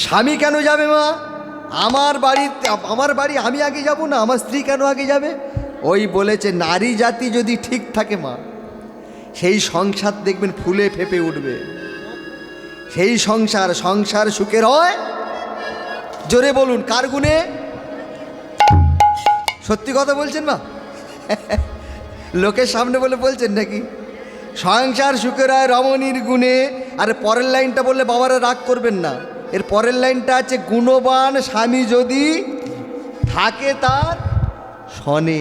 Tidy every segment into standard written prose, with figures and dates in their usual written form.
স্বামী কেন যাবে মা? আমার বাড়ি আমি আগে যাব না? আমার স্ত্রী কেন আগে যাবে? ওই বলেছে নারী জাতি যদি ঠিক থাকে মা, সেই সংসার দেখবেন ফুলে ফেপে উঠবে। সেই সংসার সুখের হয়। জোরে বলুন, কার গুণে? সত্যি কথা বলছেন মা? লোকের সামনে বলে বলছেন নাকি? সংসার সুখের হয় রমণীর গুণে। আর পরের লাইনটা বললে বাবারা রাগ করবেন না, এর পরের লাইনটা আছে গুণবান স্বামী যদি থাকে তার শনে।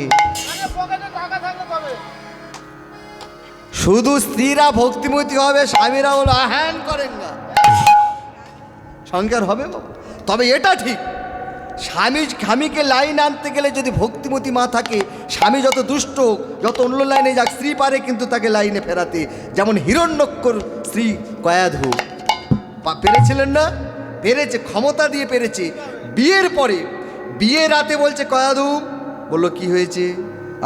শুধু স্ত্রীরা ভক্তিমতী হবে, স্বামীরা হলো আহ্যান করেন না, সংসার হবে বাবা। তবে এটা ঠিক, স্বামীকে লাইন আনতে গেলে যদি ভক্তিমতী মা থাকে, স্বামী যত দুষ্ট হোক, যত অন্য লাইনে যাক, স্ত্রী পারে কিন্তু তাকে লাইনে ফেরাতে। যেমন হিরণ্যক্ষর স্ত্রী কয়াধু পেরেছিলেন না? পেরেছে, ক্ষমতা দিয়ে পেরেছে। বিয়ের পরে বিয়ে রাতে বলছে কয়াধু, বললো কি হয়েছে?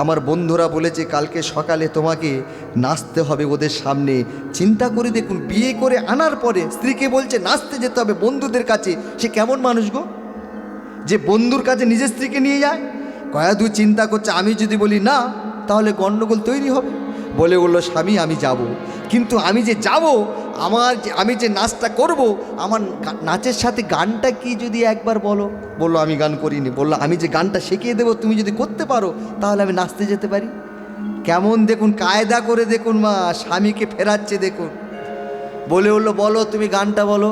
আমার বন্ধুরা বলেছে কালকে সকালে তোমাকে নাচতে হবে ওদের সামনে। চিন্তা করে দেখুন, বিয়ে করে আনার পরে স্ত্রীকে বলছে নাচতে যেতে হবে বন্ধুদের কাছে। সে কেমন মানুষ গো, যে বন্ধুর কাছে নিজের স্ত্রীকে নিয়ে যায়? কয়াধু চিন্তা করছে, আমি যদি বলি না তাহলে গণ্ডগোল তৈরি হবে। বলে বললো, স্বামী আমি যাব, কিন্তু আমি যে যাব, আমি যে নাচটা করব, আমার নাচের সাথে গানটা কি যদি একবার বলো। বললো আমি গান করিনি। বললো আমি যে গানটা শিখিয়ে দেবো, তুমি যদি করতে পারো তাহলে আমি নাচতে যেতে পারি। কেমন দেখুন, কায়দা করে দেখুন মা স্বামীকে ফেরাচ্ছে দেখুন। বলে বললো, বলো তুমি গানটা বলো।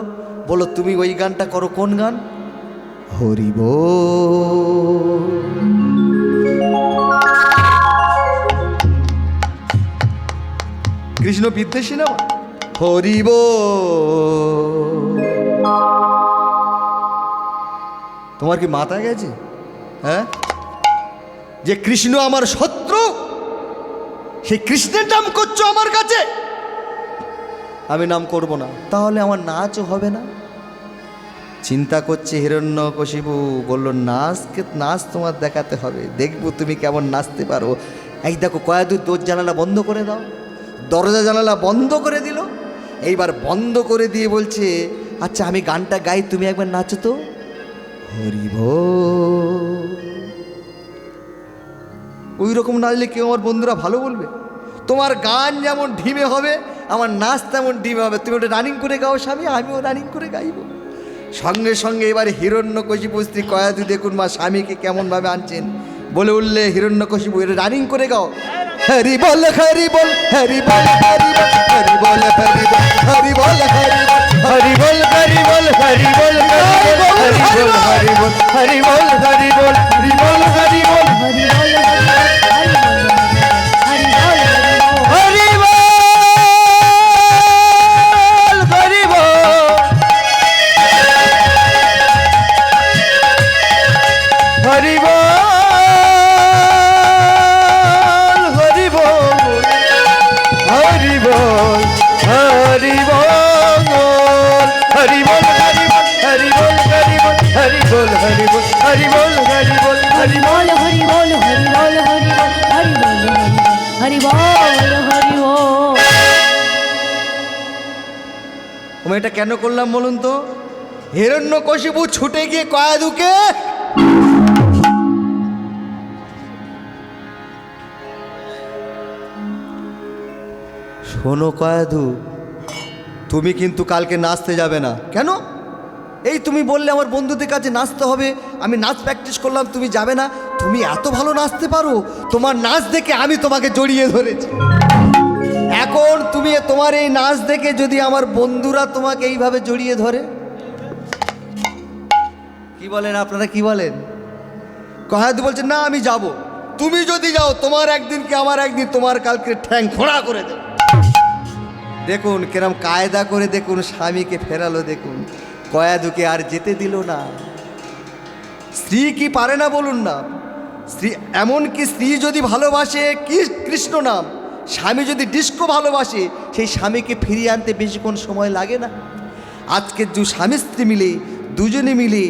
বলো তুমি ওই গানটা করো। কোন গান? হরিব কৃষ্ণ বিদ্বেষী না? হরিব তোমার কি মাথা গেছে? হ্যাঁ, যে কৃষ্ণ আমার শত্রু, সেই কৃষ্ণের নাম করছো আমার কাছে, আমি নাম করব না, তাহলে আমার নাচও হবে না। চিন্তা করছে হিরণ্যকশিপু। বলল নাচ তোমার দেখাতে হবে, দেখবো তুমি কেমন নাচতে পারো। এই দেখো কয়াধু, দরজা জানালা বন্ধ করে দাও। দরজা জানালা বন্ধ করে দিল। এইবার বন্ধ করে দিয়ে বলছে, আচ্ছা আমি গানটা গাই, তুমি একবার নাচো তো। হরিব ওই রকম নাচলে কেউ আমার বন্ধুরা ভালো বলবে? তোমার গান যেমন ঢিমে হবে, আমার নাচ তেমন ঢিমে হবে। তুমি ওটা রানিং করে গাও স্বামী, আমিও রানিং করে গাইব। সঙ্গে সঙ্গে এবারে হিরণ্যকশিপু স্ত্রী কয়াধু দেখুন মা স্বামীকে কেমনভাবে আনছেন। বলে উঠলে হিরণ্যকশিপু, এটা রানিং করে গাও। হরি বল হরি বল হরি বল হরি বল হরি বল হরি বল হরি বল হরি বল হরি বল হরি বল হরি বল হরি বল হরি বল হরি বল হরি বল হরি বল এটা কেন করলাম বলুন তো? হিরণ্যকশিপু ছুটে গিয়ে কয়াধুকে শোনো কয়াধু, তুমি কিন্তু কালকে নাচতে যাবে না। কেন? এই তুমি বললে আমার বন্ধুদের কাছে নাচতে হবে, আমি নাচ প্র্যাকটিস করলাম, তুমি যাবে না। তুমি এত ভালো নাচতে পারো, তোমার নাচ দেখে আমি তোমাকে জড়িয়ে ধরেছি। এখন তুমি তোমার এই নাচ দেখে যদি আমার বন্ধুরা তোমাকে এইভাবে জড়িয়ে ধরে, কি বলেন আপনারা, কি বলেন? কয়াধু বলছে না আমি যাব। তুমি যদি যাও, তোমার একদিন কি আমার একদিন, তোমার কালকে ঠ্যাং খোঁড়া করে দেব। দেখুন কিরম কায়দা করে দেখুন স্বামীকে ফেরালো। দেখুন কয়াধুকে আর যেতে দিল না। স্ত্রী কি পারে না বলুন না? স্ত্রী এমনকি স্ত্রী যদি ভালোবাসে কি কৃষ্ণ নাম, স্বামী যদি ডিস্কো ভালোবাসে, সেই স্বামীকে ফিরিয়ে আনতে বেশিক্ষণ সময় লাগে না। আজকের যে স্বামী স্ত্রী মিলে দুজনে মিলে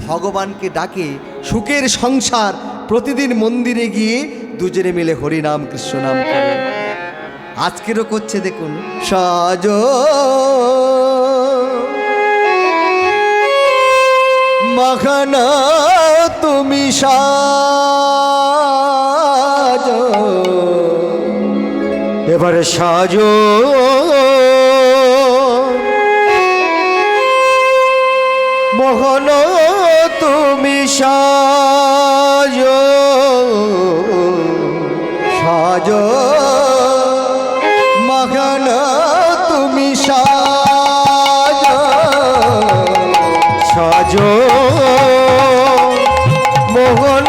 ভগবানকে ডাকে, সুখের সংসার, প্রতিদিন মন্দিরে গিয়ে দুজনে মিলে হরিনাম কৃষ্ণ নাম করে। আজকেরও করছে দেখুন। সজ মহানা তুমি সাজো, এবারে সাজো মোহন তুমি সাজো, সাজো মহান তুমি সাজো, সাজো মোহন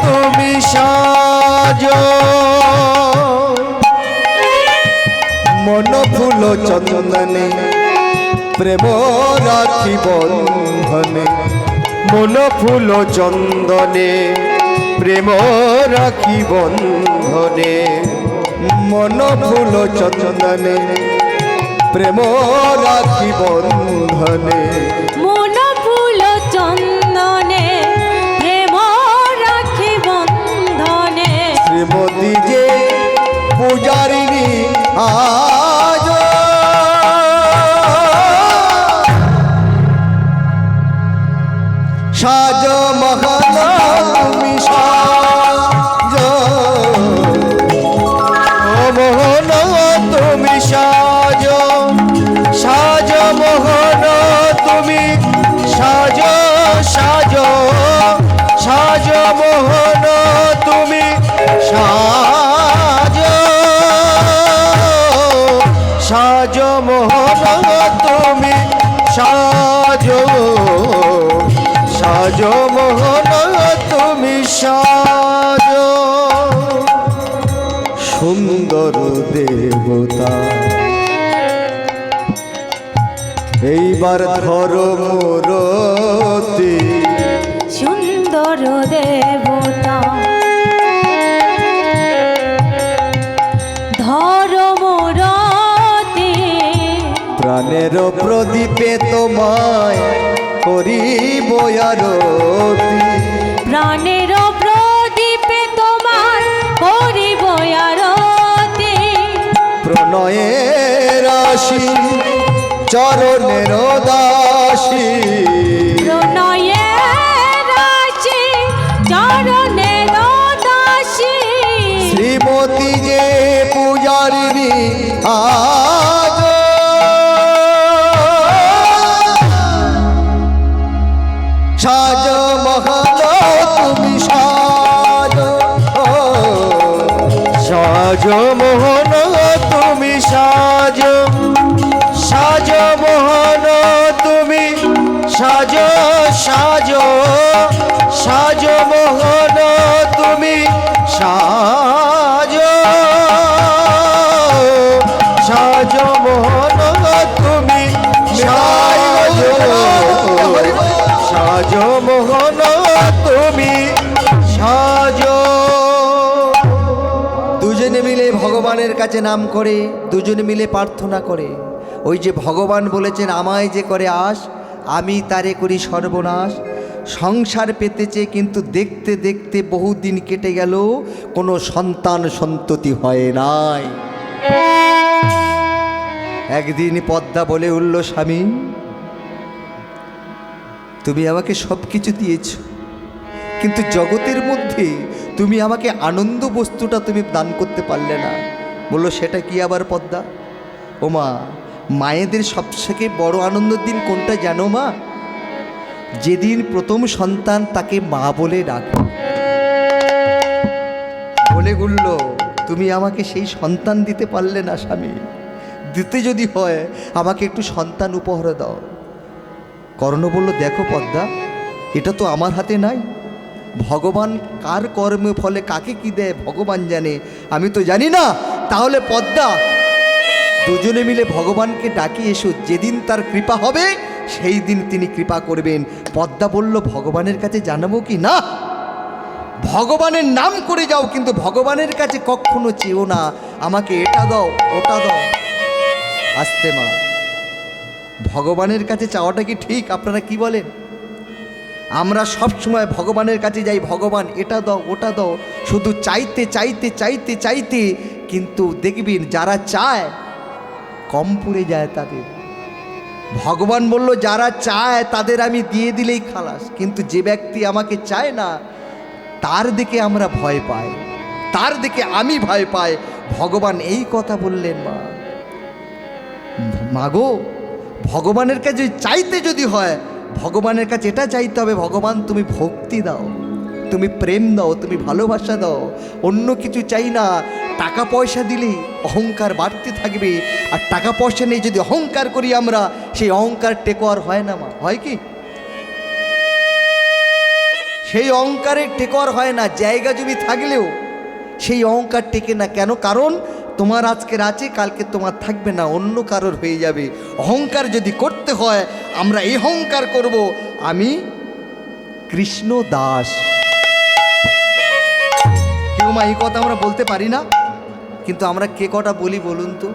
তুমি সাজো। মন ফুল চন্দনে প্রেম রাখি বন্ধনে, মন ফুল চন্দনে প্রেম রাখি বন্ধনে, মন ফুল চন্দনে প্রেম রাখি বন্ধনে, মন ফুল চন্দনে প্রেম রাখি বন্ধনে। শ্রীমতী যে পূজারিণী আজ সাজ মহান তুমি সাজ, মোহন তুমি সাজ, সাজ মোহন তুমি সাজ, সাজ সাজ মোহন তুমি সাজ, সাজ মোহন তুমি সাজ, সাজ মোহন তুমি সাজ। সুন্দর দেবতা এইবার ধরো মোরতি, সুন্দর দেবতা ধর মোরতি, প্রাণের প্রদীপে তোমায় করিব আরতি, প্রাণের প্রদীপে তোমার করিব আরতি। প্রণয়ের রাশি চরণের দাসী, প্রণয়ের রাশি চরণের দাসী। শ্রীমতী যে পূজারিণী আজ সাজ মহান তুমি সাজ, সাজ মোহন তুমি সাজ, সাজ মোহন তুমি সাজ, সাজ সাজ মোহন তুমি সাজ, সাজ মোহন তুমি সাজ, সাজ মোহন তুমি সাজ। দুজনে মিলে ভগবানের কাছে নাম করে, দুজনে মিলে প্রার্থনা করে। ওই যে ভগবান বলেছেন আমায় যে করে আস আমি তারে করি সর্বনাশ। সংসার পেতেছে কিন্তু দেখতে দেখতে বহুদিন কেটে গেল, কোনো সন্তান সন্ততি হয় নাই। একদিন পদ্মা বলে উঠল, স্বামী তুমি আমাকে সব কিছু দিয়েছ, কিন্তু জগতের মধ্যে তুমি আমাকে আনন্দ বস্তুটা তুমি দান করতে পারলে না। বললো সেটা কি আবার পদ্মা? ও মা, মায়েদের সবথেকে বড় আনন্দের দিন কোনটা জানো মা? যেদিন প্রথম সন্তান তাকে মা বলে ডাকে। বলে গুলল, তুমি আমাকে সেই সন্তান দিতে পারলে না স্বামী, দিতে যদি হয় আমাকে একটু সন্তান উপহার দাও। কর্ণ বলল, দেখো পদ্মা, এটা তো আমার হাতে নাই। ভগবান কার কর্মে ফলে কাকে কি দেয় ভগবান জানে, আমি তো জানি না। তাহলে পদ্মা, দুজনে মিলে ভগবানকে ডাকি এসো, যেদিন তার কৃপা হবে সেই দিন তিনি কৃপা করবেন। পদ্মা বলল, ভগবানের কাছে জানাবো কি না? ভগবানের নাম করে যাও, কিন্তু ভগবানের কাছে কখনো চেও না আমাকে এটা দাও ওটা দাও। আস্তে মা, ভগবানের কাছে চাওয়াটা কি ঠিক? আপনারা কি বলেন? আমরা সব সময় ভগবানের কাছে যাই, ভগবান এটা দাও ওটা দাও, শুধু চাইতে চাইতে চাইতে চাইতে, কিন্তু দেখবেন যারা চায় কম পড়ে যায় তাদের। ভগবান বলল যারা চায় তাদের আমি দিয়ে দিলেই খালাস, কিন্তু যে ব্যক্তি আমাকে চায় না তার দিকে আমরা ভয় পাই, তার দিকে আমি ভয় পাই। ভগবান এই কথা বললেন মা। মাগো, ভগবানের কাছে চাইতে যদি হয়, ভগবানের কাছে এটা চাইতে হবে, ভগবান তুমি ভক্তি দাও, তুমি প্রেম দাও, তুমি ভালোবাসা দাও, অন্য কিছু চাই না। টাকা পয়সা দিলেই অহংকার বাড়তে থাকবে, আর টাকা পয়সা নেই যদি অহংকার করি আমরা, সেই অহংকার টেকো আর হয় না মা, হয় কি? সেই অহংকারের টেকো আর হয় না। জায়গা জমি থাকলেও সেই অহংকার টেকে না। কেন? কারণ তোমার আজকের আছে, কালকে তোমার থাকবে না, অন্য কারোর হয়ে যাবে। অহংকার যদি করতে হয়, আমরা এই অহংকার করব, আমি কৃষ্ণ দাস। কেউ মা এই কথা আমরা বলতে পারি না, কিন্তু আমরা কে কটা বলি বলুন তো?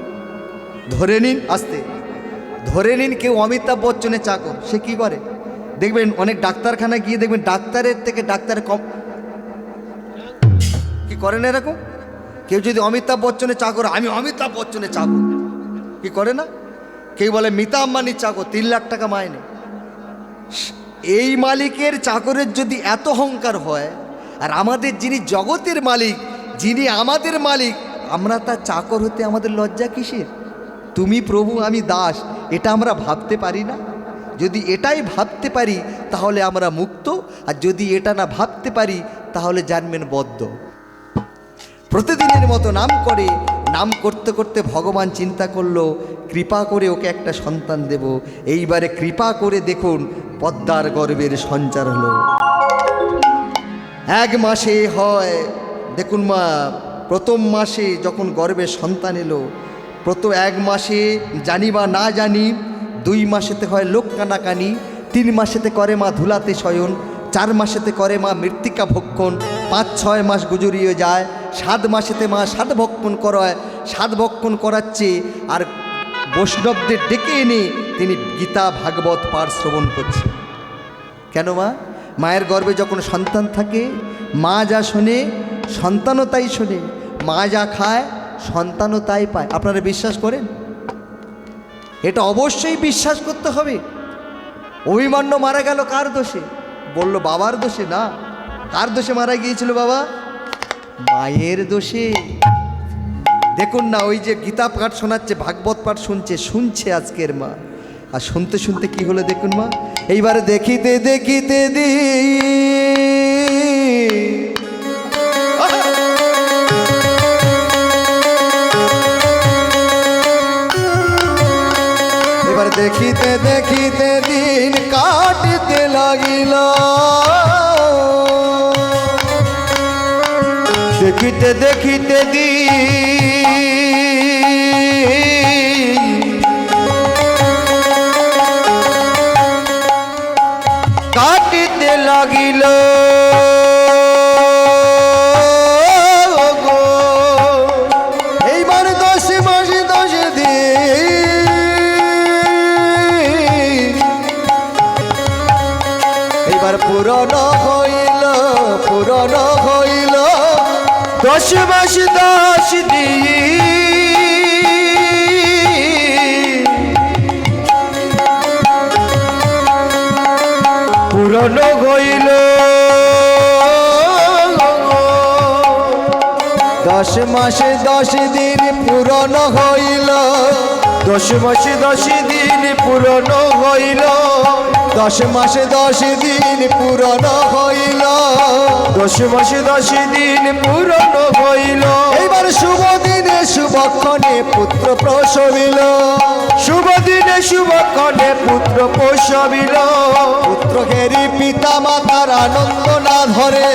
ধরে নিন, আস্তে ধরে নিন কেউ অমিতাভ বচ্চনের চাকর, সে কি করে দেখবেন, অনেক ডাক্তারখানা গিয়ে দেখবেন ডাক্তারের থেকে ডাক্তারের কম কি করে না এরকম। কেউ যদি অমিতাভ বচ্চনের চাকর, আমি অমিতাভ বচ্চনের চাকর, কি করে না? কেউ বলে মিতা আম্বানির চাকর, 3 লাখ টাকা মাইনে। এই মালিকের চাকরের যদি এত অহংকার হয়, আর আমাদের যিনি জগতের মালিক, যিনি আমাদের মালিক, আমরা তার চাকর হতে আমাদের লজ্জা কিসের? তুমি প্রভু, আমি দাস, এটা আমরা ভাবতে পারি না? যদি এটাই ভাবতে পারি তাহলে আমরা মুক্ত, আর যদি এটা না ভাবতে পারি তাহলে জানবেন বদ্ধ। প্রতিদিনের মতো নাম করে, নাম করতে করতে ভগবান চিন্তা করলো কৃপা করে ওকে একটা সন্তান দেব। এইবারে কৃপা করে দেখুন পদ্মার গর্ভের সঞ্চার হলো। 1 মাসে হয়, দেখুন মা, প্রথম মাসে যখন গর্ভে সন্তান এলো, প্রথম 1 মাসে জানি বা না জানি, 2 মাসেতে হয় লোক কানাকানি, 3 মাসেতে করে মা ধুলাতে শয়ন, 4 মাসেতে করে মা মৃত্তিকা ভক্ষণ, 5-6 মাস গুজরিয়ে যায়, 7 মাসেতে মা 7 ভক্ষণ করায়। 7 ভক্ষণ করাচ্ছে, আর বৈষ্ণবদের ডেকে এনে তিনি গীতা ভাগবত পাঠ শ্রবণ করছে। কেন মা? মায়ের গর্ভে যখন সন্তান থাকে, মা যা শোনে সন্তানও তাই শোনে, মা যা খায় সন্তানও তাই পায়। আপনারা বিশ্বাস করেন? এটা অবশ্যই বিশ্বাস করতে হবে। অভিমন্যু মারা গেল কার দোষে? বলল বাবার দোষে না। কার দোষে মারা গিয়েছিল বাবা? মায়ের দোষে। দেখুন না, ওই যে গীতা পাঠ শোনাচ্ছে, ভাগবত পাঠ শুনছে আজকের মা, আর শুনতে শুনতে কি হলো দেখুন মা। এইবারে দেখিতে দেখিতে এবার দেখিতে দেখিতে দিন কাটিতে লাগিল, দেখিতে দেখিতে দিন কাটিতে লাগিল। এইবার 10 মাস 10 দিন এইবার পূরণ হইল, পূরণ হইল 10 মাস 10 দিন পূরণ হইল। 10 মাস 10 দিন পূরণ হইল, 10 মাস 10 দিন পূরণ হইল, 10 মাস 10 দিন পূরণ হইল, 10 মাস 10 দিন পূরণ হইল। এইবার শুভ দিনে শুভক্ষণে পুত্র প্রসবিল, শুভ দিনে শুভক্ষণে পুত্র প্রসবিল। পুত্র হেরি পিতা মাতার আনন্দ না ধরে,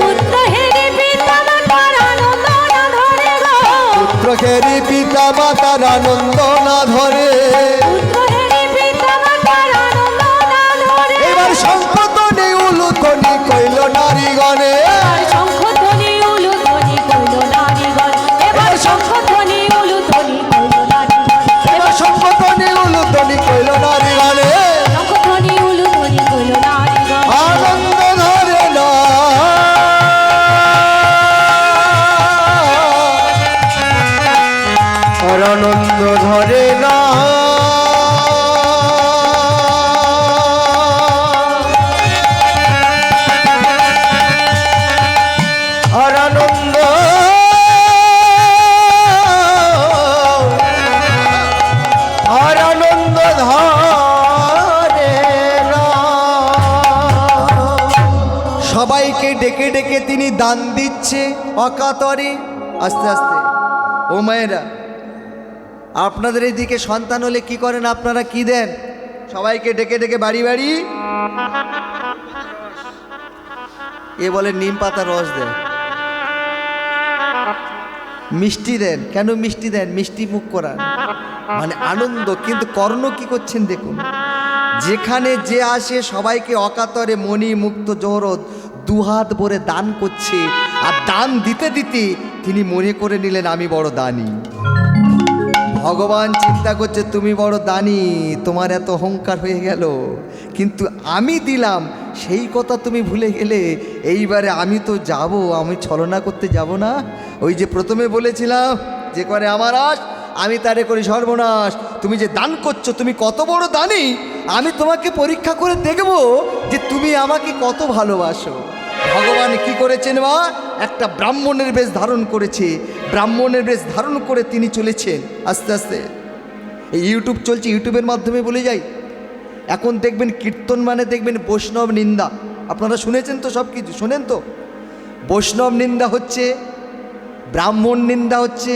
পুত্র হেরি পিতা মাতার আনন্দ না ধরে গো, পুত্র হেরি পিতা মাতার আনন্দ না ধরে, পুত্র হেরি পিতা মাতার আনন্দ না ধরে। এবার সংকটনে উলুধ্বনি কইল নারীগণে, এবার শঙ্খধ্বনি উলুধ্বনি কইল নারীগণ, এবার শঙ্খধ্বনি উলুধ্বনি কইল নারীগণ, এবার সংকটনে উলুধ্বনি কইল নারীগণে, শঙ্খধ্বনি উলুধ্বনি কইল নারীগণ। আনন্দ ধরে না আনন্দ ধরে না ডেকে ডেকে তিনি দান দিচ্ছে অকাতরে। আস্তে আস্তে ও মায়েরা, আপনাদের এইদিকে সন্তান হলে কি করেন আপনারা? কি দেন? সবাইকে ডেকে ডেকে বাড়ি বাড়ি এ বলে নিম পাতা রস দেন, মিষ্টি দেন। কেন মিষ্টি দেন? মিষ্টি মুখ করান, মানে আনন্দ। কিন্তু কর্ণ কি করছেন দেখুন, যেখানে যে আসে সবাইকে অকাতরে মণি মুক্ত জহরত দুহাত ভরে দান করছে। আর দান দিতে দিতে তিনি মনে করে নিলেন আমি বড় দানি। ভগবান চিন্তা করছে তুমি বড় দানি, তোমার এত অহংকার হয়ে গেল, কিন্তু আমি দিলাম সেই কথা তুমি ভুলে গেলে। এইবারে আমি তো যাব, আমি ছলনা করতে যাব না। ওই যে প্রথমে বলেছিলাম, যে করে আমার আশ আমি তারে করি সর্বনাশ। তুমি যে দান করছো, তুমি কত বড় দানি, আমি তোমাকে পরীক্ষা করে দেখব যে তুমি আমাকে কত ভালোবাসো। ভগবান কি করেছেন মা? একটা ব্রাহ্মণের বেশ ধারণ করেছে। ব্রাহ্মণের বেশ ধারণ করে তিনি চলেছেন আস্তে আস্তে। এই ইউটিউব চলছে, ইউটিউবের মাধ্যমে বলে যাই, এখন দেখবেন কীর্তন মানে দেখবেন বৈষ্ণব নিন্দা। আপনারা শুনেছেন তো, সব কিছু শোনেন তো। বৈষ্ণব নিন্দা হচ্ছে, ব্রাহ্মণ নিন্দা হচ্ছে।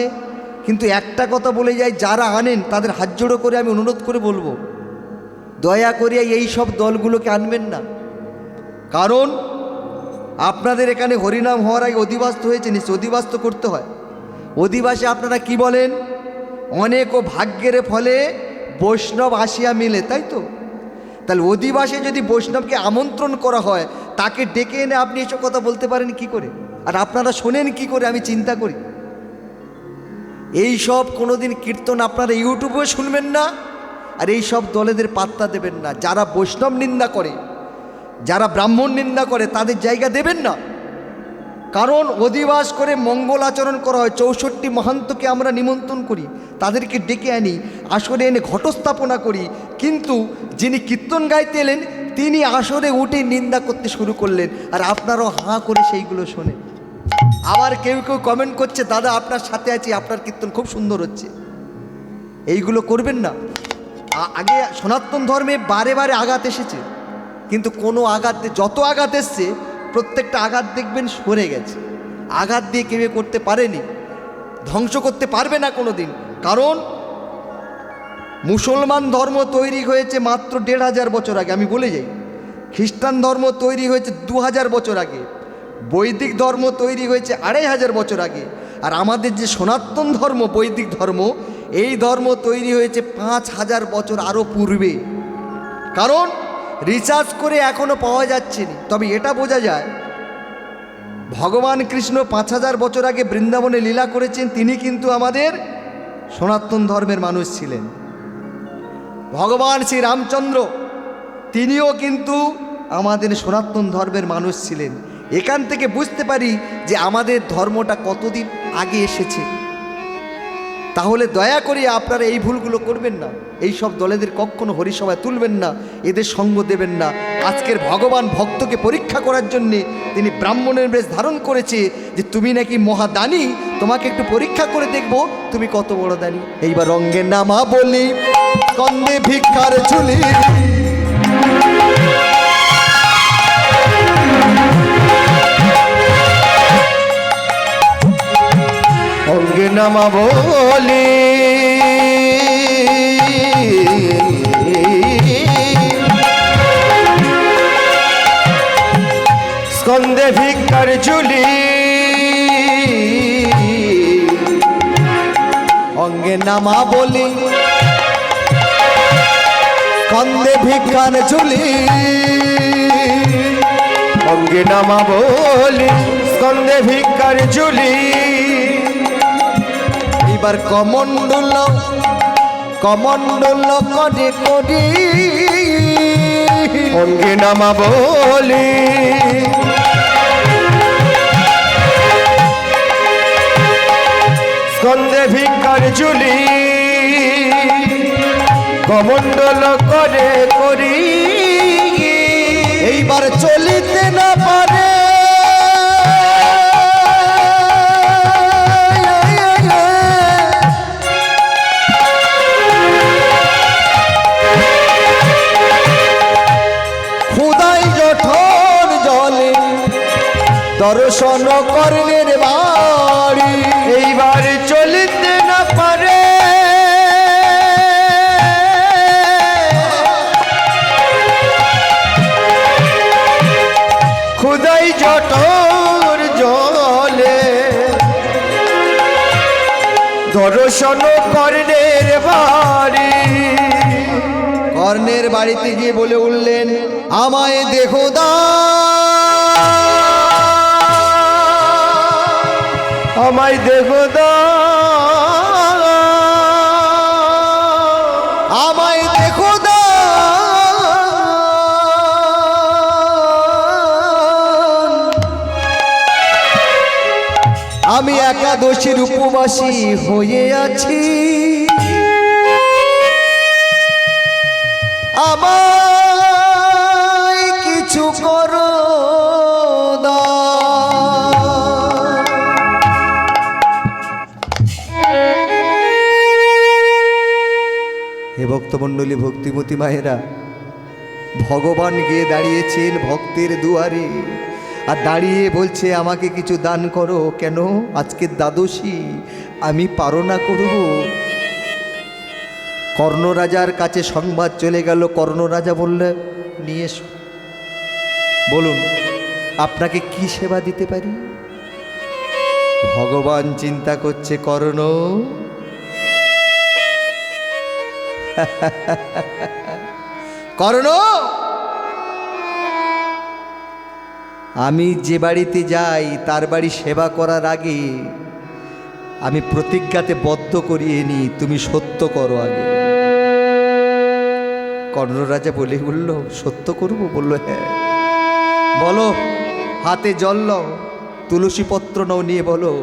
কিন্তু একটা কথা বলে যাই, যারা আনেন তাদের হাত জোড়ো করে আমি অনুরোধ করে বলবো, দয়া করে এই সব দলগুলোকে আনবেন না। কারণ আপনাদের এখানে হরিনাম হওয়ার আগে অধিবাস তো হয়েছে, নিশ্চয় অধিবাস তো করতে হয়। অধিবাসে আপনারা কি বলেন? অনেক ও ভাগ্যের ফলে বৈষ্ণব আসিয়া মিলে, তাই তো? তাহলে অধিবাসে যদি বৈষ্ণবকে আমন্ত্রণ করা হয়, তাকে ডেকে এনে আপনি এসব কথা বলতে পারেন কি করে? আর আপনারা শোনেন কি করে? আমি চিন্তা করি। এই সব কোনোদিন কীর্তন আপনারা ইউটিউবে শুনবেন না, আর এই সব দলেদের পাত্তা দেবেন না। যারা বৈষ্ণব নিন্দা করে, যারা ব্রাহ্মণ নিন্দা করে, তাদের জায়গা দেবেন না। কারণ অধিবাস করে মঙ্গল আচরণ করা হয়। 64 মহান্তকে আমরা নিমন্ত্রণ করি, তাদেরকে ডেকে আনি, আসরে এনে ঘটস্থাপনা করি। কিন্তু যিনি কীর্তন গাইতে এলেন, তিনি আসরে উঠে নিন্দা করতে শুরু করলেন, আর আপনারাও হাঁ করে সেইগুলো শোনেন। আবার কেউ কেউ কমেন্ট করছে, দাদা আপনার সাথে আছি, আপনার কীর্তন খুব সুন্দর হচ্ছে। এইগুলো করবেন না। আগে সনাতন ধর্মে বারে বারে আঘাত এসেছে, কিন্তু কোনো আঘাত, যত আঘাত এসছে প্রত্যেকটা আঘাত দেখবেন সরে গেছে। আঘাত দিয়ে কেউ করতে পারেনি, ধ্বংস করতে পারবে না কোনো দিন। কারণ মুসলমান ধর্ম তৈরি হয়েছে মাত্র 1500 বছর আগে, আমি বলে যাই। খ্রিস্টান ধর্ম তৈরি হয়েছে 2000 বছর আগে। বৈদিক ধর্ম তৈরি হয়েছে 2500 বছর আগে। আর আমাদের যে সনাতন ধর্ম, বৈদিক ধর্ম, এই ধর্ম তৈরি হয়েছে 5000 বছর আরও পূর্বে। কারণ রিসার্চ করে এখনও পাওয়া যাচ্ছে না। তবে এটা বোঝা যায়, ভগবান কৃষ্ণ 5000 বছর আগে বৃন্দাবনে লীলা করেছেন, তিনি কিন্তু আমাদের সনাতন ধর্মের মানুষ ছিলেন। ভগবান শ্রী রামচন্দ্র, তিনিও কিন্তু আমাদের সনাতন ধর্মের মানুষ ছিলেন। এখান থেকে বুঝতে পারি যে আমাদের ধর্মটা কতদিন আগে এসেছে। তাহলে দয়া করে আপনারা এই ভুলগুলো করবেন না। এই সব দলেদের কখনো হরিসভায় তুলবেন না, এদের সঙ্গ দেবেন না। আজকের ভগবান ভক্তকে পরীক্ষা করার জন্যে তিনি ব্রাহ্মণের বেশ ধারণ করেছে, যে তুমি নাকি মহাদানী, তোমাকে একটু পরীক্ষা করে দেখব তুমি কত বড় দানী। এইবার রঙ্গের নামা বলি, কন্দে ভিক্ষার ঝুলি, অঙ্গে নামা বলি, স্কন্দে ভিক্ষার ঝুলি, অঙ্গে নামা বলি, স্কন্দে ভিক্ষার ঝুলি, অঙ্গে নামা বলি, স্কন্দে ভিক্ষার ঝুলি। এবার কমণ্ডল কমণ্ডল করে করি, অঙ্গে নামা বলি, স্কন্দে ভিক্ষার ঝুলি, কমণ্ডল করে করি। এইবার চলিতে না পারে, দর্শন কর্ণের বাড়ি। এইবার চলিতে না পারে, খুদাই জঠর জলে দর্শন কর্ণের বাড়ি। কর্ণের বাড়িতে গিয়ে বলে উঠলেন, আমায় দেখো দা, আমায় দেখো দা, আমায় দেখো দা। আমি একাদশীর উপবাসী হয়ে আছি, আমায় কিছু করো দান। হে ভক্তমণ্ডলী, ভক্তিমতী মায়েরা, ভগবান গিয়ে দাঁড়িয়েছেন ভক্তের দুয়ারে, আর দাঁড়িয়ে বলছে আমাকে কিছু দান করো। কেন? আজকে দ্বাদশী, আমি পারনা করব। কর্ণরাজার কাছে সংবাদ চলে গেল। কর্ণরাজা বললে, নিয়ে এসো, বলুন আপনাকে কি সেবা দিতে পারি। ভগবান চিন্তা করছে, কর্ণ কর্ণ, আমি যে বাড়িতে যাই তার বাড়ি সেবা করার আগে আমি প্রতিজ্ঞাতে বদ্ধ করিয়ে নিই, তুমি সত্য করো আগে। কর্ণরাজা বলে বলল, সত্য করবো? বলল, হ্যাঁ। বলো, হাতে জল নাও, তুলসী পত্র নাও, নিয়ে বলো।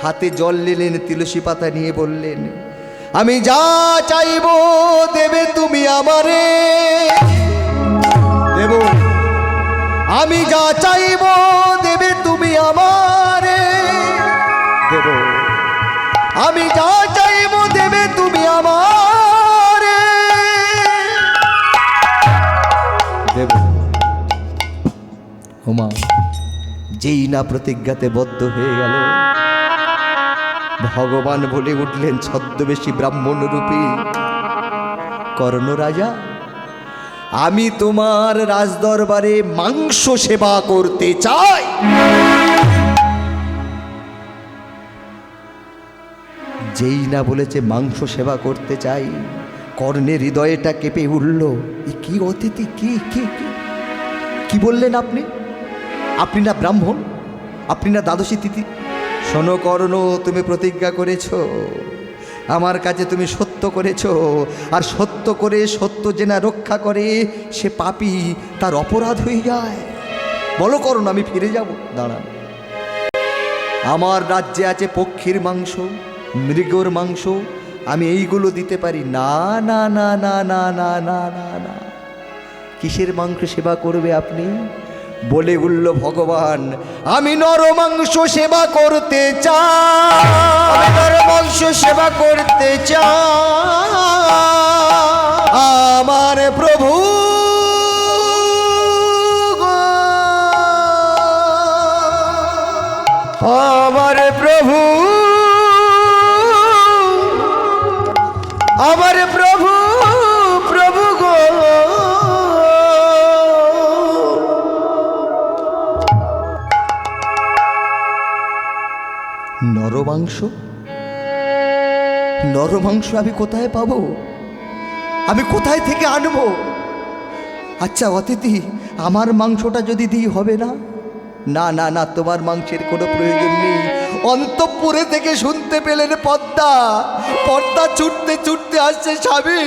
হাতে জল নিলেন, তুলসী পাতা নিয়ে বললেন, আমি যা চাইব দেবে তুমি আমারে, দেব। আমি যা চাইব দেবে তুমি আমারে, দেব। আমি যা চাইব দেবে তুমি আমারে, দেব। হোমা যেই না প্রতিজ্ঞাতে বদ্ধ হয়ে গেল, ভগবান বলে উঠলেন ছদ্মবেশী ব্রাহ্মণ রূপী, কর্ণরাজা, আমি তোমার রাজদরবারে মাংস সেবা করতে চাই। যেই না বলেছে মাংস সেবা করতে চাই, কর্ণের হৃদয়টা কেঁপে উঠল। কি অতিথি, কি কি কি বললেন আপনি? আপনি না ব্রাহ্মণ, আপনি না দ্বাদশী তিথি। শোনো কর্ণ, তুমি প্রতিজ্ঞা করেছ, আমার কাছে তুমি সত্য করেছ, আর সত্য করে সত্য যে না রক্ষা করে সে পাপী, তার অপরাধ হয়ে যায়। বলো কর্ণ, আমি ফিরে যাব। দাঁড়ান, আমার রাজ্যে আছে পক্ষীর মাংস, মৃগর মাংস, আমি এইগুলো দিতে পারি না। না না না না না না না না, কিসের মাংস সেবা করবে আপনি? বলে উঠল ভগবান, আমি নর মাংস সেবা করতে চাই, আমি নর মাংস সেবা করতে চাই। আমার প্রভু আমার প্রভু, আমার প্রভু, প্রভু গো, নরমাংস, নরমাংস আমি কোথায় পাবো? আমি কোথায় থেকে আনবো? আচ্ছা অতিথি, আমার মাংসটা যদি দিই হবে না? না না না, তোমার মাংসের কোনো প্রয়োজন নেই। অন্তঃপুরে থেকে শুনতে পেলেন পদ্মা, পদ্মা ছুটতে ছুটতে আসছে, স্বামী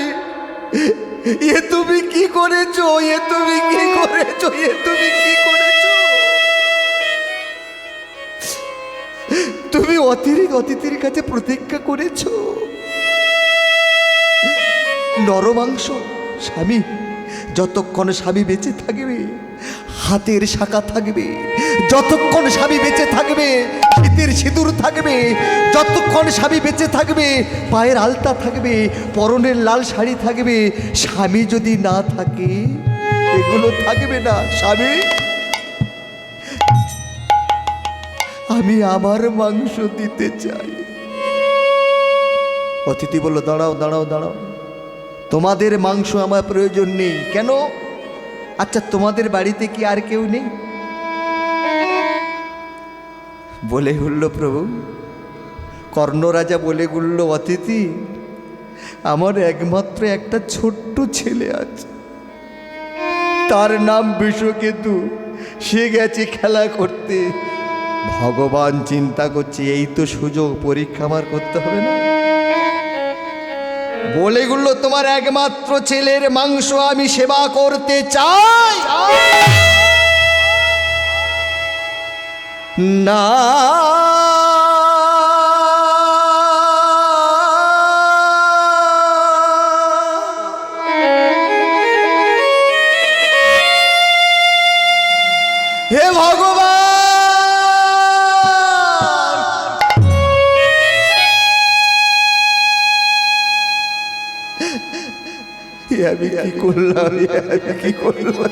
এ তুমি কি করেছো, এ তুমি কি করেছো, এ তুমি কি করেছো? তুমি অতিথির কাছে প্রতিজ্ঞা করেছো নরমাংস। স্বামী, যতক্ষণ স্বামী বেঁচে থাকবে হাতের শাখা থাকবে, যতক্ষণ স্বামী বেঁচে থাকবে শীতের সিঁদুর থাকবে, যতক্ষণ স্বামী বেঁচে থাকবে পায়ের আলতা থাকবে, পরনের লাল শাড়ি থাকবে। স্বামী যদি না থাকে এগুলো থাকবে না। স্বামী, আমি আমার মাংস দিতে চাই। অতিথি বলল, দাঁড়াও দাঁড়াও দাঁড়াও, তোমাদের মাংস আমার প্রয়োজন নেই। কেন? আচ্ছা, তোমাদের বাড়িতে কি আর কেউ নেই? বলে উঠল, প্রভু, কর্ণরাজা বলে উঠল, অতিথি, আমার একমাত্র একটা ছোট্ট ছেলে আছে, তার নাম বিষকেতু, সে গেছে খেলা করতে। ভগবান চিন্তা করছে, এই তো সুযোগ, পরীক্ষা আমার করতে হবে না। বলে গুলো, তোমার একমাত্র ছেলের মাংস আমি সেবা করতে চাই না। হে ভগবান, আমি কি করলাম? কি করলাম?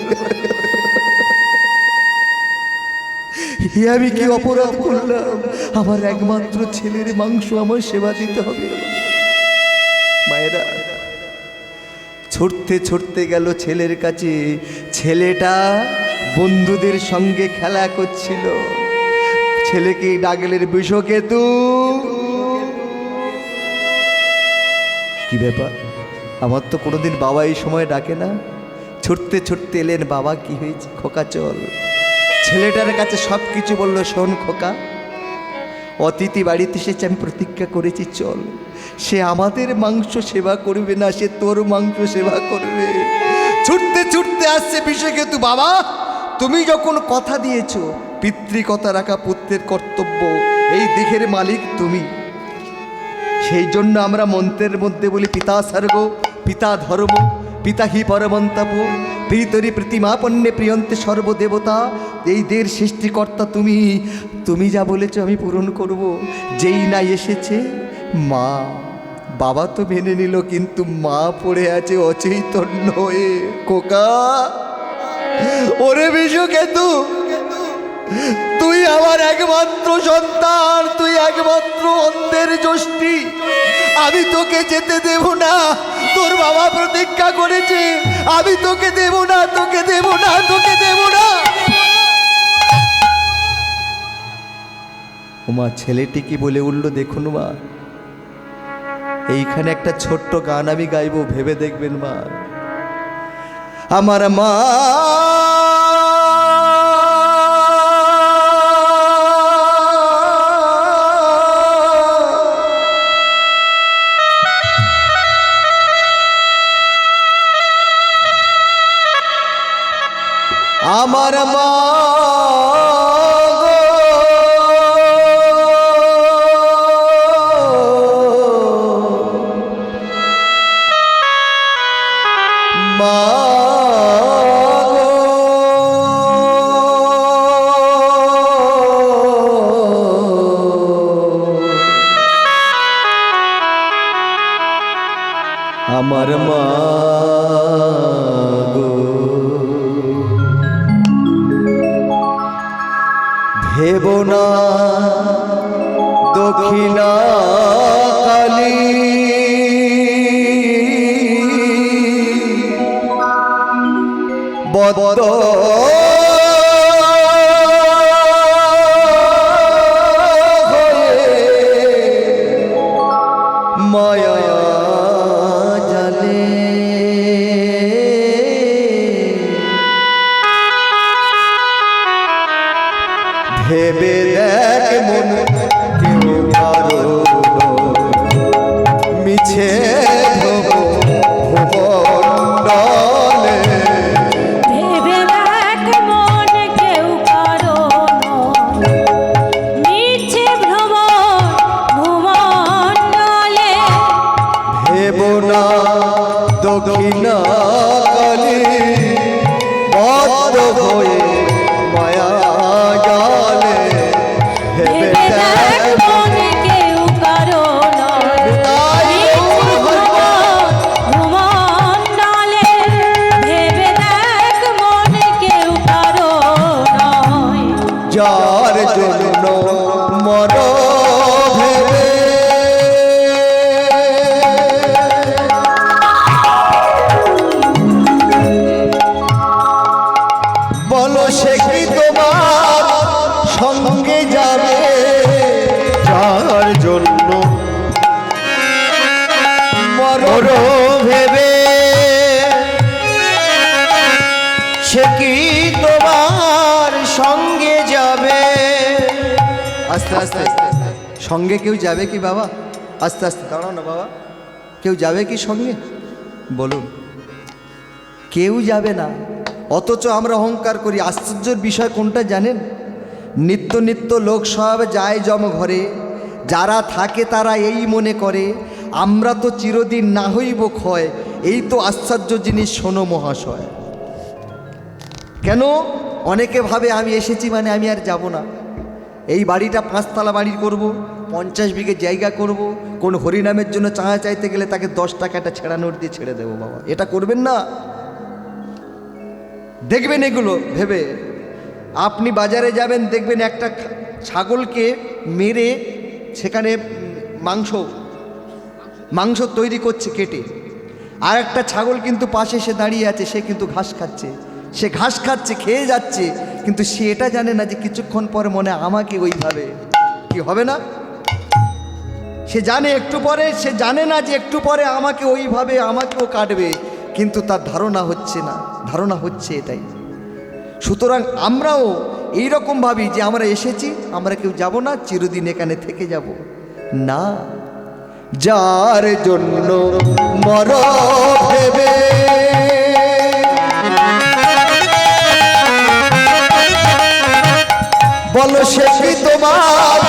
আমি কি অপরাধ করলাম? আমার একমাত্র ছেলের মাংস আমার সেবা দিতে হবে। মায়েরা ছুটতে ছুটতে গেল ছেলের কাছে। ছেলেটা বন্ধুদের সঙ্গে খেলা করছিল। ছেলেকে ডাকলেন, বিষকেতু। কি ব্যাপার? আমার তো কোনোদিন বাবা এই সময় ডাকে না। ছুটতে ছুটতে এলেন। বাবা, কি হয়েছে? খোকা চল। ছেলেটার কাছে সব কিছু বলল। শোন খোকা, অতিথি বাড়িতে এসেছে, আমি প্রতিজ্ঞা করেছি, চল। সে আমাদের মাংস সেবা করবে না, সে তোর মাংস সেবা করবে। ছুটতে ছুটতে আসছে বিষকেতু। বাবা, তুমি যখন কথা দিয়েছ, পিতৃকথা রাখা পুত্রের কর্তব্য, এই দেহের মালিক তুমি, সেই জন্য আমরা মন্ত্রের মধ্যে বলি, পিতা স্বর্গ, পিতা ধর্ম, পিতা হি পরমন্তপ, প্রীতরি প্রতিমাপন্নে প্রিয়ন্তে সর্বদেবতা। এই দের সৃষ্টিকর্তা তুমি। তুমি যা বলেছ আমি পূরণ করব। যেই না এসেছে মা, বাবা তো মেনে নিল, কিন্তু মা পড়ে আছে অচৈতন্য হয়ে। কোকা, ওরে বিষকেতু, তুই আমার একমাত্র সন্তান, তুই একমাত্র অন্ধের যষ্টি। আমি তোকে যেতে দেব না। তোর বাবা প্রতিজ্ঞা করেছে, আমি তোকে দেব না, তোকে দেব না, তোকে দেব না। ওমা, ছেলেটি কি বলে উঠল দেখুন মা। এইখানে একটা ছোট্ট গান আমি গাইবো, ভেবে দেখবেন মা। আমার মা আমার মা আমার মা গো, ভেব না দক্ষিণা কালী, বদ মায়া জালে ভেবে দেখ মন, কেউ কারো মিছে ভুবনডলে। ভেবে দেখ মন, কেউ কারো মিছে ভুবনডলে। ভেব না দক্ষিণা কালী, বদ্ধ হয়ে মায়া জালে। ভেবে দেখ মন, কেউ কারো ভুবনডলে। ভেবে দেখ মন, কেউ কারো নয়। যার জন্য সে কি তোমার সঙ্গে যাবে? আস্তে আস্তে সঙ্গে কেউ যাবে কি বাবা? আস্তে আস্তে দাঁড়াও না বাবা, কেউ যাবে কি সঙ্গে বলুন? কেউ যাবে না, অথচ আমরা অহংকার করি। আশ্চর্যের বিষয় কোনটা জানেন? নিত্য নিত্য লোক সব যায় জম ঘরে, যারা থাকে তারা এই মনে করে আমরা তো চিরদিন না হইব ক্ষয়। এই তো আশ্চর্য জিনিস শোনো মহাশয়। কেন? অনেকে ভাবে আমি এসেছি মানে আমি আর যাব না। এই বাড়িটা 5 তলা বাড়ি করব, 50 বিঘে জায়গা করব, কোন হরিনামের জন্য চাঁদা চাইতে গেলে তাকে 10 টাকা একটা ছেঁড়া নোট দিয়ে ছেড়ে দেবো। বাবা এটা করবেন না। দেখবেন এগুলো ভেবে আপনি বাজারে যাবেন, দেখবেন একটা ছাগলকে মেরে সেখানে মাংস তৈরি করছে কেটে, আর একটা ছাগল কিন্তু পাশে সে দাঁড়িয়ে আছে, সে কিন্তু ঘাস খাচ্ছে, সে ঘাস খাচ্ছে, খেয়ে যাচ্ছে, কিন্তু সে এটা জানে না যে কিছুক্ষণ পরে মনে আমাকে ওইভাবে কি হবে না। সে জানে একটু পরে, সে জানে না যে একটু পরে আমাকে ওইভাবে আমাকেও কাটবে, কিন্তু তার ধারণা হচ্ছে না, ধারণা হচ্ছে এটাই। সুতরাং আমরাও এইরকম ভাবি যে আমরা এসেছি, আমরা কেউ যাব না, চিরদিন এখানে থেকে যাব না। যার জন্য মর ভেবে বলো সে কি তোমার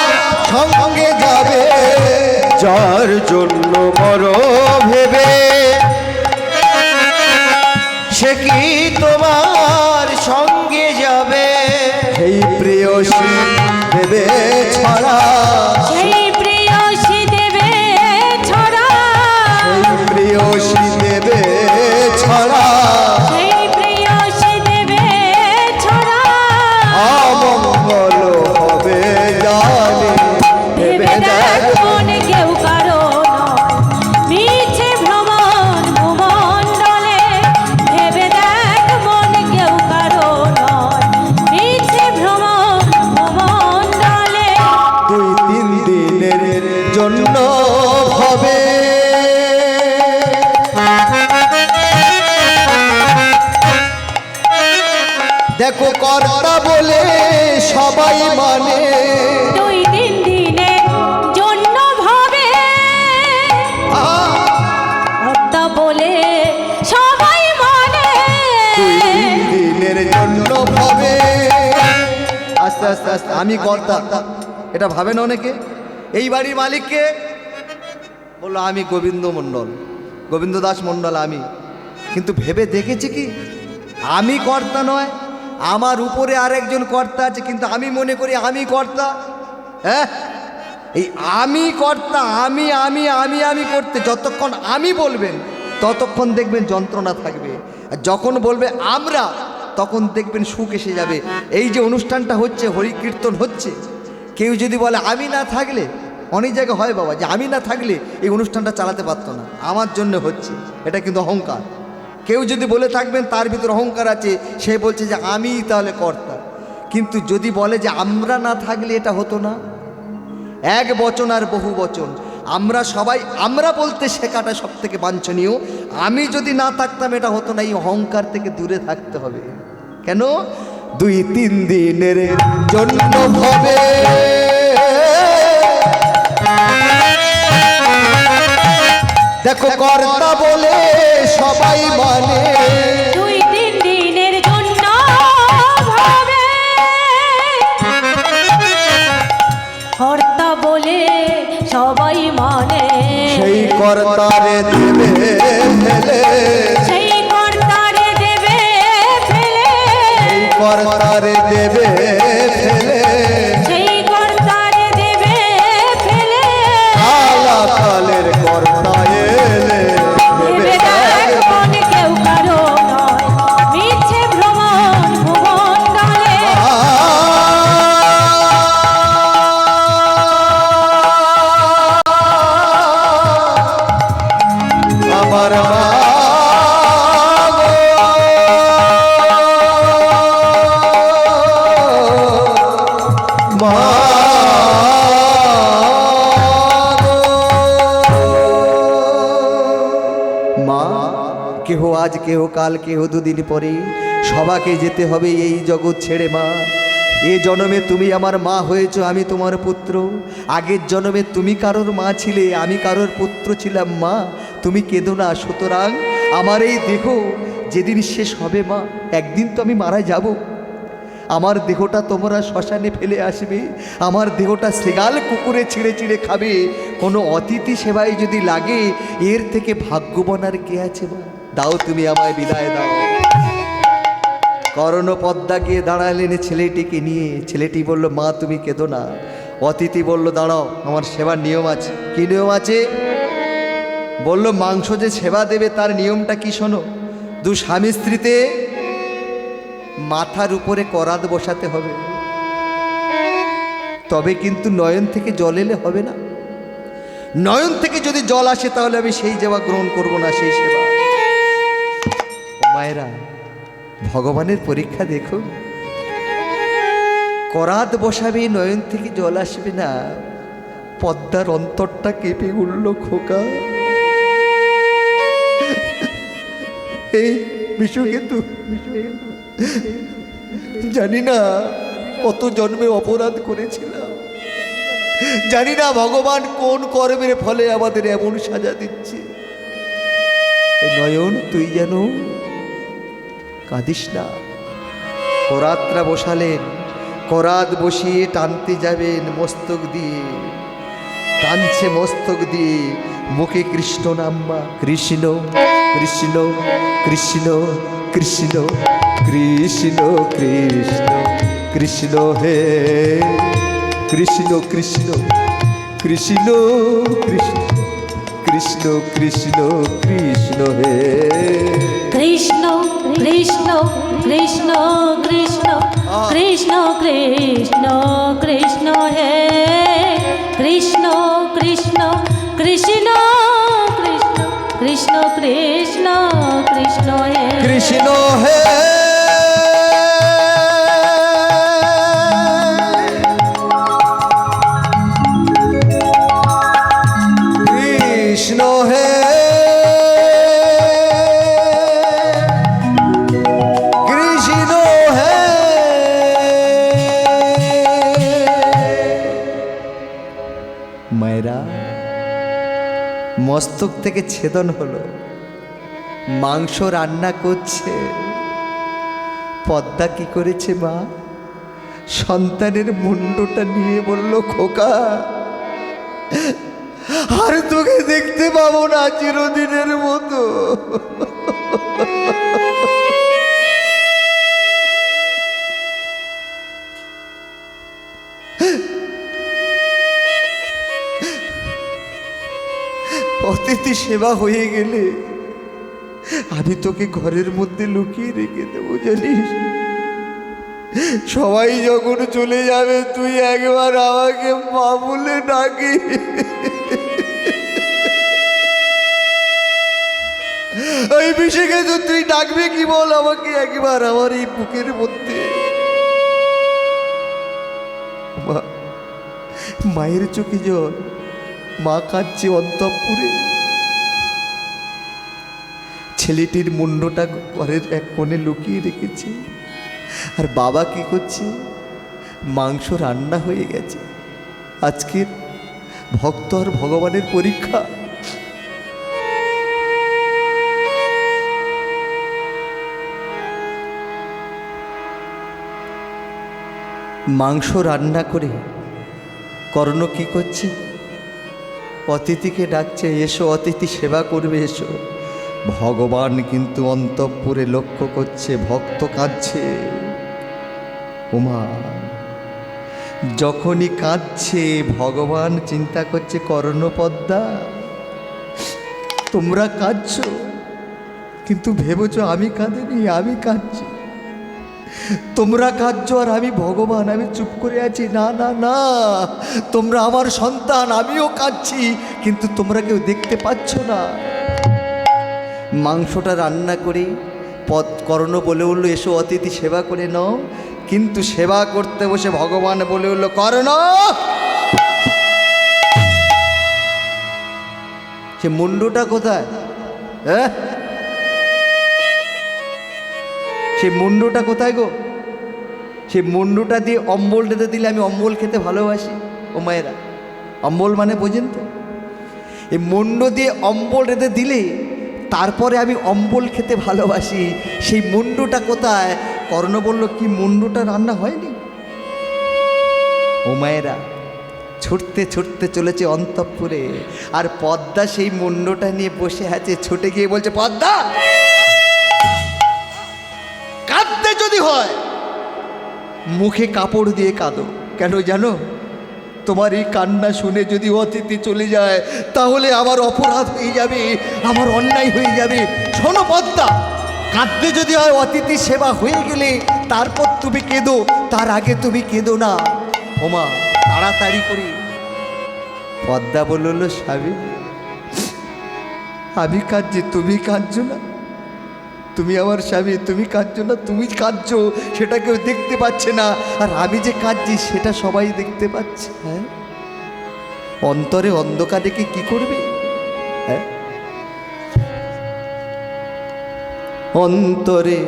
সঙ্গে যাবে? যার জন্য মর ভেবে সে কি তোমার সঙ্গে যাবে? সেই প্রিয়সী দেবে ছড়া, সেই প্রিয়সী দেবে ছড়া, সেই প্রিয়সী দেবে ছড়া, সেই প্রিয়সী দেবে ছড়া। অমঙ্গল হবে জানি ভেবে দেখ মন কেউ কারো নয়, মিছে ভ্রমণ ভূমণ্ডলে। ভেবে দেখ মন কেউ কারো নয়, মিছে ভ্রমণ ভূমণ্ডলে। 2-3 দিনের জন্য হবে দেখো কর্তা বলে সবাই মানে, 2-3 দিনের জন্য ভাবে কর্তা বলে সবাই মানে। 2-3 দিনের জন্য ভাবে। আস্তে আস্তে আস্তে আমি কর্তা, এটা ভাবে না অনেকে। এই বাড়ির মালিককে বললো আমি গোবিন্দ মণ্ডল, গোবিন্দ দাস মণ্ডল আমি, কিন্তু ভেবে দেখেছি কি আমি কর্তা নয়, আমার উপরে আরেকজন কর্তা আছে, কিন্তু আমি মনে করি আমি কর্তা। হ্যাঁ, এই আমি কর্তা, আমি আমি আমি আমি করতে যতক্ষণ আমি বলবেন ততক্ষণ দেখবেন যন্ত্রণা থাকবে, আর যখন বলবে আমরা তখন দেখবেন সুখ এসে যাবে। এই যে অনুষ্ঠানটা হচ্ছে, হরি কীর্তন হচ্ছে, কেউ যদি বলে আমি না থাকলে, অনেক জায়গায় হয় বাবা যে আমি না থাকলে এই অনুষ্ঠানটা চালাতে পারতো না, আমার জন্য হচ্ছে, এটা কিন্তু অহংকার। কেউ যদি বলে থাকবেন তার ভিতর অহংকার আছে, সে বলছে যে আমি তাহলে কর্তা। কিন্তু যদি বলে যে আমরা না থাকলে এটা হতো না, এক বচন আর বহু বচন, আমরা সবাই আমরা বলতে শেখাটা সব থেকে বাঞ্ছনীয়। আমি যদি না থাকতাম এটা হতো না, এই অহংকার থেকে দূরে থাকতে হবে। কেন? 2-3 দিনের জন্য হবে দেখো কর্তা বলে সবাই মানে, 2-3 দিনের জন্য ভাবে কর্তা বলে সবাই মানে। সেই কর্তারে দেবে ফেলে, সেই কর্তারে দেবে ফেলে, সেই কর্তারে দেবে ফেলে, সেই কর্তারে দেবে ফেলে। কালের কর্তা এলে ভেবে দেখ মন কেউ কারো নয়, মিছে ভ্রমণ ভূমণ্ডলে। আমার মা গো, আজ কেহ কাল কেহ দুদিন পরে সবাকে যেতে হবে এই জগৎ ছেড়ে মা। এ জন্মে তুমি আমার মা হয়েছ, আমি তোমার পুত্র। আগের জন্মে তুমি কারোর মা ছিলে, আমি কারোর পুত্র ছিলাম মা। তুমি কেঁদো না। সুতরাং আমার এই দেহ যেদিন শেষ হবে মা, একদিন তো আমি মারা যাব। আমার দেহটা তোমরা শ্মশানে ফেলে আসবে, আমার দেহটা শ্রীগাল কুকুরে ছিঁড়ে ছিঁড়ে খাবে। কোনো অতিথি সেবায় যদি লাগে, এর থেকে ভাগ্যবান আর কে আছে মা? দাও তুমি আমায় বিদায় দাও। কর্ণপদ্মা গিয়ে দাঁড়ালেন ছেলেটিকে নিয়ে। ছেলেটি বলল, মা তুমি কেঁদো না। অতিথি বলল, দাঁড়াও, আমার সেবার নিয়ম আছে। কি নিয়ম আছে? বলল, মাংস যে সেবা দেবে তার নিয়মটা কি শোনো। দু স্বামী স্ত্রীতে মাথার উপরে করাত বসাতে হবে, তবে কিন্তু নয়ন থেকে জল এলে হবে না। নয়ন থেকে যদি জল আসে তাহলে আমি সেই সেবা গ্রহণ করব না, সেই সেবা। ও মায়েরা, ভগবানের পরীক্ষা দেখো। করাত বসাবে, নয়ন থেকে জল আসবে না। পদ্মার অন্তরটা কেঁপে উঠল। খোকা, এই বিশ্বকেতু, জানি না কত জন্মে অপরাধ করেছিলাম, জানি না ভগবান কোন কর্মের ফলে আমাদের এমন সাজা দিচ্ছে। নয়ন, তুই যেন কাঁদিস না। করাতরা বসালেন, করাত বসিয়ে টানতে যাবেন মস্তক দিয়ে। টানছে মস্তক দিয়ে, মুখে কৃষ্ণ নাম্বা। কৃষ্ণ কৃষ্ণ কৃষ্ণ কৃষ্ণ কৃষ্ণ কৃষ্ণ কৃষ্ণ হে কৃষ্ণ কৃষ্ণ কৃষ্ণ কৃষ্ণ কৃষ্ণ কৃষ্ণ কৃষ্ণ হে কৃষ্ণ কৃষ্ণ কৃষ্ণ কৃষ্ণ কৃষ্ণ কৃষ্ণ কৃষ্ণ হে কৃষ্ণ কৃষ্ণ কৃষ্ণ কৃষ্ণ কৃষ্ণ কৃষ্ণ কৃষ্ণ হে কৃষ্ণ হে কৃষ্ণ হে কৃষ্ণ হে। মায়েরা, মস্তক থেকে ছেদন হলো, মাংস রান্না করছে। পদ্মা কি করেছে মা? সন্তানের মুন্ডটা নিয়ে বলল, খোকা, আর তোকে দেখতে পাবো না চিরদিনের মতো। অতিথি সেবা হয়ে গেলে আমি তোকে ঘরের মধ্যে লুকিয়ে রেখে দেবো, জানিস? সবাই যখন চলে যাবে তুই একবার আমাকে মা বলে ডাকি। এই বিষয়কে তো তুই ডাকবে কি বল আমাকে একবার আমার এই বুকের মধ্যে। মায়ের চোখে জল, মা কাঁদছে অন্তঃপুরে। ছেলেটির মুন্ডটা ঘরের এক কোণে লুকিয়ে রেখেছে, আর বাবা কি করছে? মাংস রান্না হয়ে গেছে। আজকের ভক্ত আর ভগবানের পরীক্ষা। মাংস রান্না করে কর্ণ কি করছে? অতিথিকে ডাকছে, এসো অতিথি সেবা করবে, এসো। ভগবান কিন্তু অন্তঃপুরে লক্ষ্য করছে, ভক্ত কাঁদছে। ওমা, যখনই কাঁদছে ভগবান চিন্তা করছে, কর্ণপদ্মা তোমরা কাঁদছ, কিন্তু ভেবেছ আমি কাঁদিনি, আমি কাঁদছি। তোমরা কাঁদছ আর আমি ভগবান, আমি চুপ করে আছি। না না না, তোমরা আমার সন্তান, আমিও কাঁদছি, কিন্তু তোমরা কেউ দেখতে পাচ্ছ না। মাংসটা রান্না করে কর্ণ বলে উঠল, এসো অতিথি সেবা করে নাও। কিন্তু সেবা করতে বসে ভগবান বলে উঠল, কর্ণ, সে মুন্ডুটা কোথায়? সেই মুন্ডুটা কোথায় গো? সেই মুন্ডুটা দিয়ে অম্বল রেঁধে দিলে আমি অম্বল খেতে ভালোবাসি। ও মায়েরা, অম্বল মানে বোঝেন তো? এই মুন্ডু দিয়ে অম্বল রেঁধে দিলে তারপরে আমি অম্বল খেতে ভালোবাসি। সেই মুন্ডুটা কোথায়? কর্ণ বলল, কি মুন্ডুটা রান্না হয়নি? ও মায়েরা, ছুটতে ছুটতে চলেছে অন্তঃপুরে, আর পদ্মা সেই মুন্ডুটা নিয়ে বসে আছে। ছুটে গিয়ে বলছে, পদ্মা, কাঁদতে যদি হয় মুখে কাপড় দিয়ে কাঁদো। কেন জানো? তোমার এই কান্না শুনে যদি অতিথি চলে যায় তাহলে আমার অপরাধ হয়ে যাবে, আমার অন্যায় হয়ে যাবে। শোনো পদ্মা, কাঁদতে যদি হয় অতিথি সেবা হয়ে গেলে তারপর তুমি কেঁদো, তার আগে তুমি কেঁদো না। ওমা, তাড়াতাড়ি করি। পদ্মা বলল, স্বামী, আমি কাঁদছি, তুমি কাঁদছো না। তুমি আমার স্বামী, তুমি কাঁদছো না। তুমি কাঁদছো সেটা কেউ দেখতে পাচ্ছে না, আর আমি যে কাঁদছি সেটা সবাই দেখতে পাচ্ছে। হ্যাঁ, অন্তরে অন্ধকার রেখে কি করবে? হ্যাঁ, অন্তরে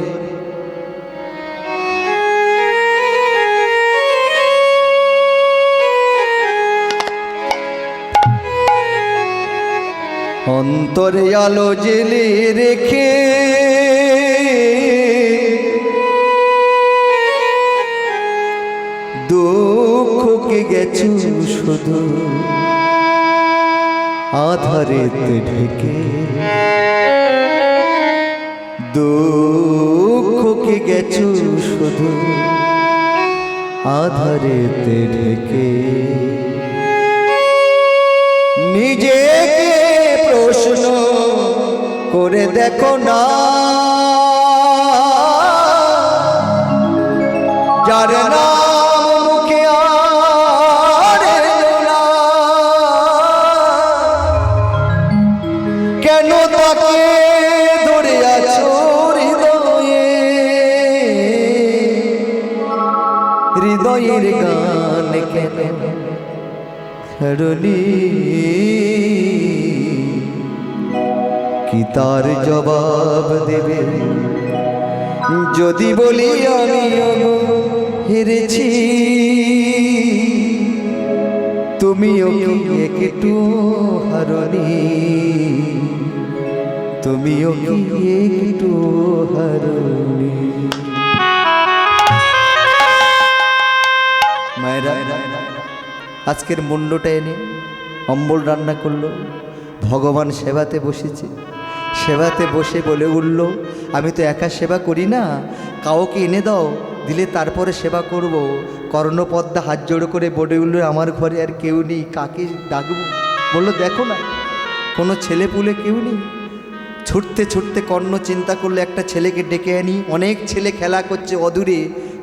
অন্তরে আলো জেলে রেখে দুঃখকে গেছো শুধু আধারেতে ঢেকে, দুঃখকে গেছো শুধু আধারেতে ঢেকে। নিজেকে প্রশ্ন করে দেখো না, যার নাম মুখে আর এলো না, কেন তাকে ধরে আছো হৃদয়ে? হৃদয়ের গান কেন ছাড়নি? কি তার জবাব দেবে যদি বলি আমি হেরেছি? তুমিও কি একটু হারনি? তুমিও কি একটু হারনি? মায়েরা, আজকের মুন্ডটা এনে অম্বল রান্না করলো, ভগবান সেবাতে বসেছে। সেবাতে বসে বলে উঠল, আমি তো একা সেবা করি না, কাউকে এনে দাও, দিলে তারপরে সেবা করব। কর্ণপদ্মা হাত জোড়ো করে বলে উঠল, আমার ঘরে আর কেউ নেই, কাকে ডাকবো? বললো, দেখো না, কোনো ছেলে পুলে কেউ নেই। ছুটতে ছুটতে কর্ণ চিন্তা করলো, একটা ছেলেকে ডেকে আনি। অনেক ছেলে খেলা করছে অদূরে।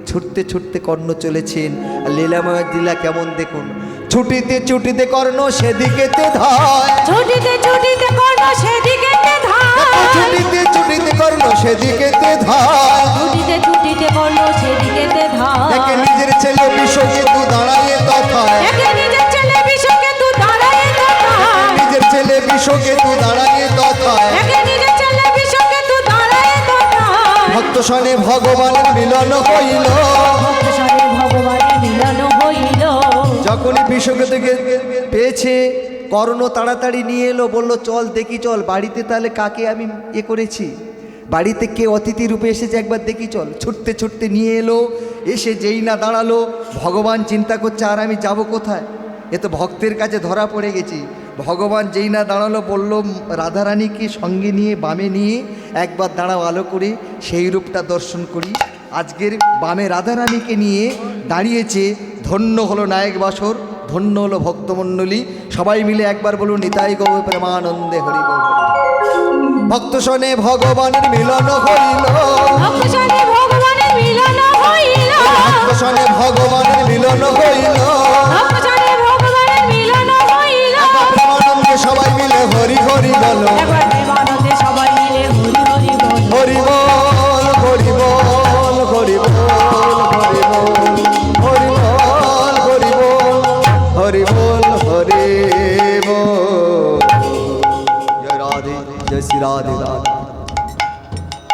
ছুটতে ছুটতে কর্ণ চলেছেন, আর লীলাময় লীলা কেমন দেখুন। ছুটিতে ছুটিতে কর্ণ সেদিকেতে ধায়, ছুটিতে ছুটিতে কর্ণ সেদিকেতে ধায়, ছুটিতে ছুটিতে কর্ণ সেদিকেতে ধায়, ছুটিতে ছুটিতে কর্ণ সেদিকেতে ধায়। একে নিজের ছেলে বিষকেতু দাঁড়ায়ে তথায়, একে নিজের ছেলে বিষকেতু দাঁড়ায়ে তথায়, নিজের ছেলে বিষকেতু দাঁড়ায়ে তথায়। একে নিজের ছেলে বিষকেতু দাঁড়ায়ে তথায়। ভক্ত সনে ভগবানের মিলন হইল, ভক্ত সনে ভগবানের মিলন হইল। যখনই বিষকেতুকে পেয়েছে কর্ণ তাড়াতাড়ি নিয়ে এলো, বললো, চল দেখি, চল বাড়িতে তাহলে কাকে আমি করেছি, বাড়িতে কে অতিথি রূপে এসেছে একবার দেখি চল। ছুটতে ছুটতে নিয়ে এলো, এসে যেই না দাঁড়ালো, ভগবান চিন্তা করছে আর আমি যাব কোথায়, এ তো ভক্তের কাছে ধরা পড়ে গেছি। ভগবান যেই না দাঁড়ালো বলল, রাধারানীকে সঙ্গে নিয়ে বামে নিয়ে একবার দাঁড়াও, আলো করে সেই রূপটা দর্শন করি। আজকের বামে রাধারানীকে নিয়ে দাঁড়িয়েছে। ধন্য হলো নায়ক বাসর, ধন্য হলো ভক্তমণ্ডলী। সবাই মিলে একবার বলুন, নিতাই গৌ প্রেমানন্দে হরি বল। ভক্ত শোনে ভগবানের মিলন হইল, ভক্ত সনে ভগবানের মিলন হইল, ভক্ত শোনে ভগবানের মিলন হইল। ভক্ত